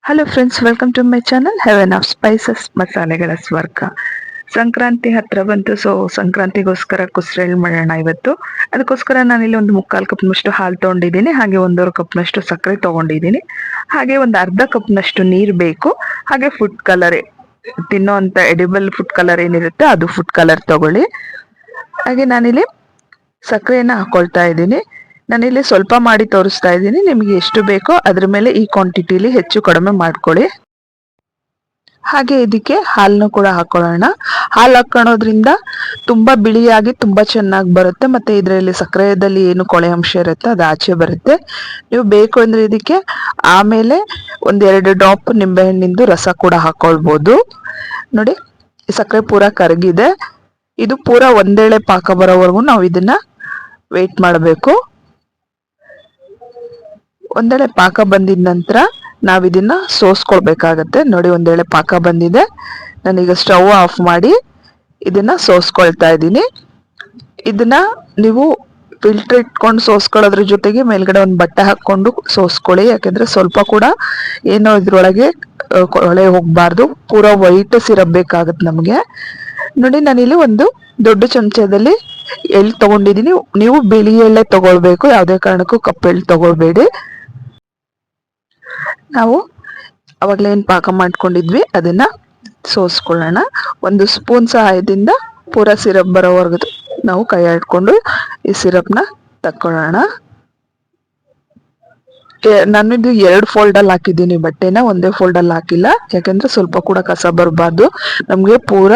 Hello friends, welcome to my channel heaven of spices ಮಸಾಲೆಗಳ ಸ್ವರ್ಗ. ಸಂಕ್ರಾಂತಿ ಹತ್ರ ಬಂತು. ಸೊ ಸಂಕ್ರಾಂತಿಗೋಸ್ಕರ ಕುಸ್ರೆಳ್ ಮಾಡೋಣ ಇವತ್ತು. ಅದಕ್ಕೋಸ್ಕರ ನಾನಿಲ್ಲಿ ಒಂದು 3/4 ಕಪ್ನಷ್ಟು ಹಾಲು ತೊಗೊಂಡಿದ್ದೀನಿ. ಹಾಗೆ 1.5 ಕಪ್ನಷ್ಟು ಸಕ್ಕರೆ ತೊಗೊಂಡಿದ್ದೀನಿ. ಹಾಗೆ ಒಂದು ಅರ್ಧ ಕಪ್ನಷ್ಟು ನೀರು ಬೇಕು. ಹಾಗೆ ಫುಡ್ ಕಲರ್, ತಿನ್ನೋ ಅಂತ ಎಡಿಬಲ್ ಫುಡ್ ಕಲರ್ ಏನಿರುತ್ತೆ ಅದು ಫುಡ್ ಕಲರ್ ತಗೊಳ್ಳಿ. ಹಾಗೆ ನಾನಿಲ್ಲಿ ಸಕ್ಕರೆಯನ್ನು ಹಾಕೊಳ್ತಾ ಇದ್ದೀನಿ. ನಾನಿಲ್ಲಿ ಸ್ವಲ್ಪ ಮಾಡಿ ತೋರಿಸ್ತಾ ಇದ್ದೀನಿ. ನಿಮಗೆ ಎಷ್ಟು ಬೇಕೋ ಅದ್ರ ಮೇಲೆ ಈ ಕ್ವಾಂಟಿಟಿಲಿ ಹೆಚ್ಚು ಕಡಿಮೆ ಮಾಡ್ಕೊಳ್ಳಿ. ಹಾಗೆ ಇದಕ್ಕೆ ಹಾಲನ್ನು ಕೂಡ ಹಾಕೊಳ್ಳೋಣ. ಹಾಲು ಹಾಕೊಳ್ಳೋದ್ರಿಂದ ತುಂಬಾ ಬಿಳಿಯಾಗಿ ತುಂಬಾ ಚೆನ್ನಾಗಿ ಬರುತ್ತೆ. ಮತ್ತೆ ಇದರಲ್ಲಿ ಸಕ್ಕರೆಯಲ್ಲಿ ಏನು ಕೊಳೆ ಅಂಶ ಇರುತ್ತೆ ಅದು ಆಚೆ ಬರುತ್ತೆ. ನೀವು ಬೇಕು ಅಂದ್ರೆ ಇದಕ್ಕೆ ಆಮೇಲೆ 1-2 ಡ್ರಾಪ್ ನಿಂಬೆಹಣ್ಣಿಂದು ರಸ ಕೂಡ ಹಾಕೊಳ್ಬಹುದು. ನೋಡಿ, ಸಕ್ಕರೆ ಪೂರ ಕರಗಿದೆ. ಇದು ಪೂರ ಒಂದೇಳೆ ಪಾಕ ಬರೋವರೆಗೂ ನಾವು ಇದನ್ನ ವೇಟ್ ಮಾಡಬೇಕು. ಒಂದೇಳೆ ಪಾಕ ಬಂದಿದ ನಂತರ ನಾವಿದನ್ನ ಸೋಸ್ಕೊಳ್ಬೇಕಾಗತ್ತೆ. ನೋಡಿ, ಒಂದೇಳೆ ಪಾಕ ಬಂದಿದೆ. ನಾನೀಗ ಸ್ಟವ್ ಆಫ್ ಮಾಡಿ ಇದನ್ನ ಸೋಸ್ಕೊಳ್ತಾ ಇದ್ದೀನಿ. ಇದನ್ನ ನೀವು ಫಿಲ್ಟರ್ ಇಟ್ಕೊಂಡು ಸೋಸ್ಕೊಳ್ಳೋದ್ರ ಜೊತೆಗೆ ಮೇಲ್ಗಡೆ ಒಂದು ಬಟ್ಟೆ ಹಾಕೊಂಡು ಸೋಸ್ಕೊಳ್ಳಿ. ಯಾಕಂದ್ರೆ ಸ್ವಲ್ಪ ಕೂಡ ಏನೋ ಇದ್ರೊಳಗೆ ಕೊಳೆ ಹೋಗ್ಬಾರ್ದು. ಪೂರಾ ವೈಟ್ ಸಿರಪ್ ಬೇಕಾಗತ್ತೆ ನಮಗೆ. ನೋಡಿ, ನಾನಿಲ್ಲಿ ಒಂದು ದೊಡ್ಡ ಚಮಚದಲ್ಲಿ ಎಳ್ಳು ತಗೊಂಡಿದ್ದೀನಿ. ನೀವು ಬಿಳಿ ಎಳ್ಳೆ ತಗೊಳ್ಬೇಕು, ಯಾವುದೇ ಕಾರಣಕ್ಕೂ ಕಪ್ಪೆಳ್ಳು ತಗೊಳ್ಬೇಡಿ. ನಾವು ಅವಾಗಲೇ ಏನು ಪಾಕ ಮಾಡ್ಕೊಂಡಿದ್ವಿ ಅದನ್ನ ಸೋಸ್ಕೊಳ್ಳೋಣ. 1 ಸ್ಪೂನ್ ಸಹಾಯದಿಂದ ಪೂರ ಸಿರಪ್ ಬರೋವರೆಗೂ ನಾವು ಕೈ ಆಡ್ಕೊಂಡು ಈ ಸಿರಪ್ನ ತಕ್ಕೊಳ್ಳೋಣ. ನಾನಿದು 2 ಫೋಲ್ಡಲ್ಲಿ ಹಾಕಿದ್ದೀನಿ ಬಟ್ಟೆನ, ಒಂದೇ ಫೋಲ್ಡಲ್ಲಿ ಹಾಕಿಲ್ಲ. ಯಾಕಂದ್ರೆ ಸ್ವಲ್ಪ ಕೂಡ ಕಸ ಬರಬಾರ್ದು. ನಮಗೆ ಪೂರ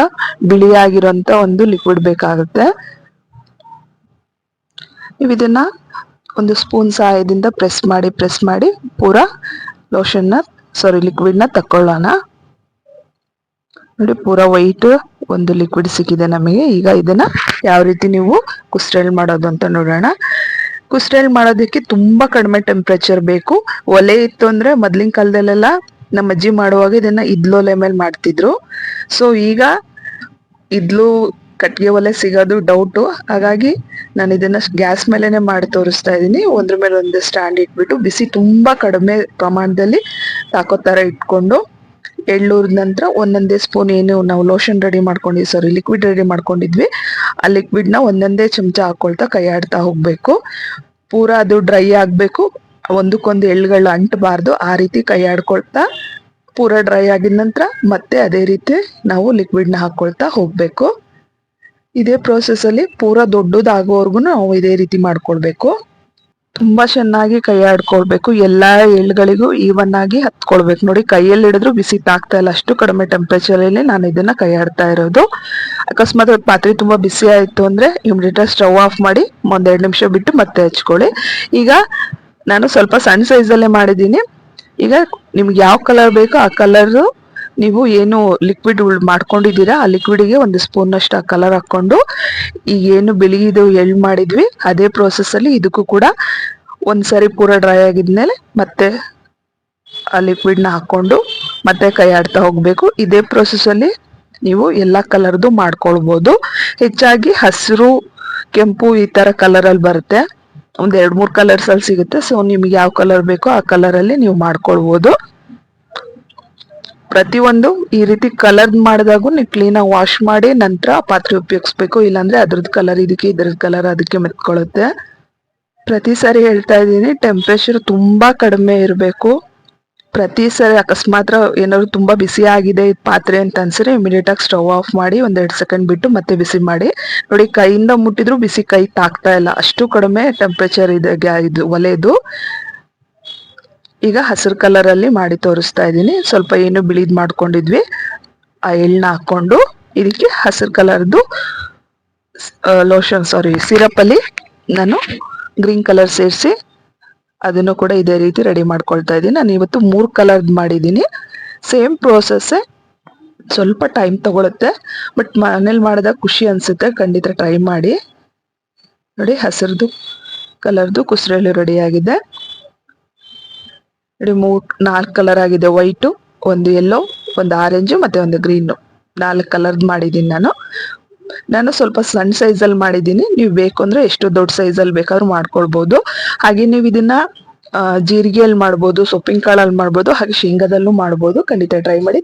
ಬಿಳಿಯಾಗಿರೋಂಥ ಒಂದು ಲಿಕ್ವಿಡ್ ಬೇಕಾಗುತ್ತೆ. ನೀವು ಇದನ್ನ 1 ಸ್ಪೂನ್ ಸಹಾಯದಿಂದ ಪ್ರೆಸ್ ಮಾಡಿ ಪೂರ ಲಿಕ್ವಿಡ್ನ ತಕ್ಕೊಳ್ಳೋಣ. ನೋಡಿ, ಪೂರ ವೈಟ್ ಒಂದು ಲಿಕ್ವಿಡ್ ಸಿಕ್ಕಿದೆ ನಮಗೆ. ಈಗ ಇದನ್ನ ಯಾವ ರೀತಿ ನೀವು ಕುಸ್ರೆಳ್ ಮಾಡೋದು ಅಂತ ನೋಡೋಣ. ಕುಸ್ರೆಳ್ ಮಾಡೋದಕ್ಕೆ ತುಂಬಾ ಕಡಿಮೆ ಟೆಂಪ್ರೇಚರ್ ಬೇಕು. ಒಲೆ ಇತ್ತು ಅಂದ್ರೆ ಮೊದ್ಲಿನ ಕಾಲದಲ್ಲೆಲ್ಲ ನಮ್ಮ ಅಜ್ಜಿ ಮಾಡುವಾಗ ಇದನ್ನ ಇದ್ಲೊಲೆ ಮೇಲೆ ಮಾಡ್ತಿದ್ರು. ಸೊ ಈಗ ಇದ್ಲು ಕಟ್ಟಿಗೆ ಒಲೆ ಸಿಗೋದು ಡೌಟು. ಹಾಗಾಗಿ ನಾನು ಇದನ್ನ ಗ್ಯಾಸ್ ಮೇಲೆನೆ ಮಾಡಿ ತೋರಿಸ್ತಾ ಇದ್ದೀನಿ. ಒಂದ್ರ ಮೇಲೆ ಒಂದು ಸ್ಟ್ಯಾಂಡ್ ಇಟ್ಬಿಟ್ಟು ಬಿಸಿ ತುಂಬಾ ಕಡಿಮೆ ಪ್ರಮಾಣದಲ್ಲಿ ತಾಕೋ ತರ ಇಟ್ಕೊಂಡು ಎಳ್ಳೂರ್ದ ನಂತರ ಒಂದೊಂದೇ ಸ್ಪೂನ್ ಏನು ನಾವು ಲೋಷನ್ ರೆಡಿ ಮಾಡ್ಕೊಂಡಿದ್ವಿ, ಲಿಕ್ವಿಡ್ ರೆಡಿ ಮಾಡ್ಕೊಂಡಿದ್ವಿ, ಆ ಲಿಕ್ವಿಡ್ನ ಒಂದೊಂದೇ ಚಮಚ ಹಾಕೊಳ್ತಾ ಕೈ ಆಡ್ತಾ ಹೋಗ್ಬೇಕು. ಪೂರ ಅದು ಡ್ರೈ ಆಗ್ಬೇಕು, ಒಂದಕ್ಕೊಂದು ಎಳ್ಳುಗಳು ಅಂಟಬಾರ್ದು. ಆ ರೀತಿ ಕೈ ಆಡ್ಕೊಳ್ತಾ ಪೂರ ಡ್ರೈ ಆಗಿದ ನಂತರ ಮತ್ತೆ ಅದೇ ರೀತಿ ನಾವು ಲಿಕ್ವಿಡ್ನ ಹಾಕೊಳ್ತಾ ಹೋಗ್ಬೇಕು. ಇದೇ ಪ್ರೋಸೆಸ್ ಅಲ್ಲಿ ಪೂರ ದೊಡ್ಡದಾಗೋವರೆಗೂ ನಾವು ಇದೇ ರೀತಿ ಮಾಡ್ಕೊಳ್ಬೇಕು. ತುಂಬಾ ಚೆನ್ನಾಗಿ ಕೈ ಆಡ್ಕೊಳ್ಬೇಕು. ಎಲ್ಲಾ ಎಳ್ಳುಗಳಿಗೂ ಈವನ್ ಆಗಿ ಹತ್ಕೊಳ್ಬೇಕು. ನೋಡಿ, ಕೈಯಲ್ಲಿ ಹಿಡಿದ್ರು ಬಿಸಿ ತಾಗ್ತಾ ಇಲ್ಲ, ಅಷ್ಟು ಕಡಿಮೆ ಟೆಂಪರೇಚರ್ ಅಲ್ಲಿ ನಾನು ಇದನ್ನ ಕೈ ಆಡ್ತಾ ಇರೋದು. ಅಕಸ್ಮಾತ್ ಪಾತ್ರೆ ತುಂಬಾ ಬಿಸಿ ಆಯ್ತು ಅಂದ್ರೆ ಇಮಿಡಿಯೇಟ್ ಸ್ಟವ್ ಆಫ್ ಮಾಡಿ 1-2 ನಿಮಿಷ ಬಿಟ್ಟು ಮತ್ತೆ ಹಚ್ಕೊಳ್ಳಿ. ಈಗ ನಾನು ಸ್ವಲ್ಪ ಸಣ್ಣ ಸೈಜಲ್ಲೇ ಮಾಡಿದ್ದೀನಿ. ಈಗ ನಿಮ್ಗೆ ಯಾವ ಕಲರ್ ಬೇಕೋ ಆ ಕಲರ್ ನೀವು ಏನು ಲಿಕ್ವಿಡ್ ಮಾಡ್ಕೊಂಡಿದ್ದೀರಾ ಆ ಲಿಕ್ವಿಡ್ಗೆ 1 ಸ್ಪೂನ್ ಅಷ್ಟು ಆ ಕಲರ್ ಹಾಕೊಂಡು ಈಗ ಏನು ಬಿಳಿದು ಎಳ್ಳು ಮಾಡಿದ್ವಿ ಅದೇ ಪ್ರೋಸೆಸ್ ಅಲ್ಲಿ ಇದಕ್ಕೂ ಕೂಡ ಒಂದ್ಸರಿ ಪೂರ ಡ್ರೈ ಆಗಿದ್ಮೇಲೆ ಮತ್ತೆ ಆ ಲಿಕ್ವಿಡ್ನ ಹಾಕೊಂಡು ಮತ್ತೆ ಕೈ ಆಡ್ತಾ ಹೋಗ್ಬೇಕು. ಇದೇ ಪ್ರೋಸೆಸ್ ಅಲ್ಲಿ ನೀವು ಎಲ್ಲಾ ಕಲರ್ದು ಮಾಡ್ಕೊಳ್ಬಹುದು. ಹೆಚ್ಚಾಗಿ ಹಸಿರು, ಕೆಂಪು ಈ ತರ ಕಲರ್ ಅಲ್ಲಿ ಬರುತ್ತೆ. 1-2-3 ಕಲರ್ಸ್ ಅಲ್ಲಿ ಸಿಗುತ್ತೆ. ಸೊ ನಿಮ್ಗೆ ಯಾವ ಕಲರ್ ಬೇಕೋ ಆ ಕಲರ್ ಅಲ್ಲಿ ನೀವು ಮಾಡ್ಕೊಳ್ಬಹುದು. ಪ್ರತಿಯೊಂದು ಈ ರೀತಿ ಕಲರ್ ಮಾಡಿದಾಗೂ ನೀವು ಕ್ಲೀನ್ ಆಗಿ ವಾಶ್ ಮಾಡಿ ನಂತರ ಪಾತ್ರೆ ಉಪಯೋಗಿಸ್ಬೇಕು. ಇಲ್ಲಾಂದ್ರೆ ಅದ್ರದ್ದು ಕಲರ್ ಇದಕ್ಕೆ, ಇದ್ರದ್ದು ಕಲರ್ ಅದಕ್ಕೆ ಮೆತ್ಕೊಳ್ಳುತ್ತೆ. ಪ್ರತಿ ಸಾರಿ ಹೇಳ್ತಾ ಇದ್ದೀನಿ, ಟೆಂಪ್ರೇಚರ್ ತುಂಬಾ ಕಡಿಮೆ ಇರಬೇಕು. ಪ್ರತಿ ಸಾರಿ ಅಕಸ್ಮಾತ್ ಏನಾದ್ರು ತುಂಬಾ ಬಿಸಿ ಆಗಿದೆ ಈ ಪಾತ್ರೆ ಅಂತ ಅನ್ಸಿದ್ರೆ ಇಮಿಡಿಯೇಟ್ ಆಗಿ ಸ್ಟವ್ ಆಫ್ ಮಾಡಿ 1-2 ಸೆಕೆಂಡ್ ಬಿಟ್ಟು ಮತ್ತೆ ಬಿಸಿ ಮಾಡಿ. ನೋಡಿ, ಕೈಯಿಂದ ಮುಟ್ಟಿದ್ರು ಬಿಸಿ ಕೈ ತಾಗ್ತಾ ಇಲ್ಲ, ಅಷ್ಟು ಕಡಿಮೆ ಟೆಂಪ್ರೇಚರ್ ಇದೆ ಇದು ಒಲೆದು. ಈಗ ಹಸಿರು ಕಲರ್ ಅಲ್ಲಿ ಮಾಡಿ ತೋರಿಸ್ತಾ ಇದ್ದೀನಿ. ಸ್ವಲ್ಪ ಏನು ಬಿಳಿದ್ ಮಾಡ್ಕೊಂಡಿದ್ವಿ ಆ ಎಳ್ಳನ್ನ ಹಾಕೊಂಡು ಇದಕ್ಕೆ ಹಸಿರು ಕಲರ್ದು ಸಿರಪ್ ಅಲ್ಲಿ ನಾನು ಗ್ರೀನ್ ಕಲರ್ ಸೇರಿಸಿ ಅದನ್ನು ಕೂಡ ಇದೇ ರೀತಿ ರೆಡಿ ಮಾಡ್ಕೊಳ್ತಾ ಇದ್ದೀನಿ. ನಾನು ಇವತ್ತು 3 ಕಲರ್ ಮಾಡಿದ್ದೀನಿ. ಸೇಮ್ ಪ್ರೋಸೆಸ್, ಸ್ವಲ್ಪ ಟೈಮ್ ತಗೊಳುತ್ತೆ, ಬಟ್ ಮನೇಲಿ ಮಾಡಿದಾಗ ಖುಷಿ ಅನ್ಸುತ್ತೆ. ಖಂಡಿತ ಟ್ರೈ ಮಾಡಿ. ನೋಡಿ, ಹಸಿರುದು ಕಲರ್ದು ಕುಸ್ರೆಳ್ಳು ರೆಡಿ ಆಗಿದೆ. ನೋಡಿ, 4 ಕಲರ್ ಆಗಿದೆ. ವೈಟು, ಒಂದು ಯೆಲ್ಲೋ, ಒಂದು ಆರೆಂಜು ಮತ್ತೆ ಒಂದು ಗ್ರೀನು, 4 ಕಲರ್ದು ಮಾಡಿದ್ದೀನಿ ನಾನು ಸ್ವಲ್ಪ ಸಣ್ಣ ಸೈಜಲ್ಲಿ ಮಾಡಿದ್ದೀನಿ. ನೀವು ಬೇಕು ಅಂದ್ರೆ ಎಷ್ಟು ದೊಡ್ಡ ಸೈಜಲ್ಲಿ ಬೇಕಾದ್ರೂ ಮಾಡ್ಕೊಳ್ಬಹುದು. ಹಾಗೆ ನೀವು ಇದನ್ನ ಜೀರಿಗೆಯಲ್ಲಿ ಮಾಡ್ಬೋದು, ಸೊಪ್ಪಿನ ಕಾಳಲ್ಲಿ ಮಾಡ್ಬೋದು, ಹಾಗೆ ಶೇಂಗಾದಲ್ಲೂ ಮಾಡ್ಬೋದು. ಖಂಡಿತ ಟ್ರೈ ಮಾಡಿ.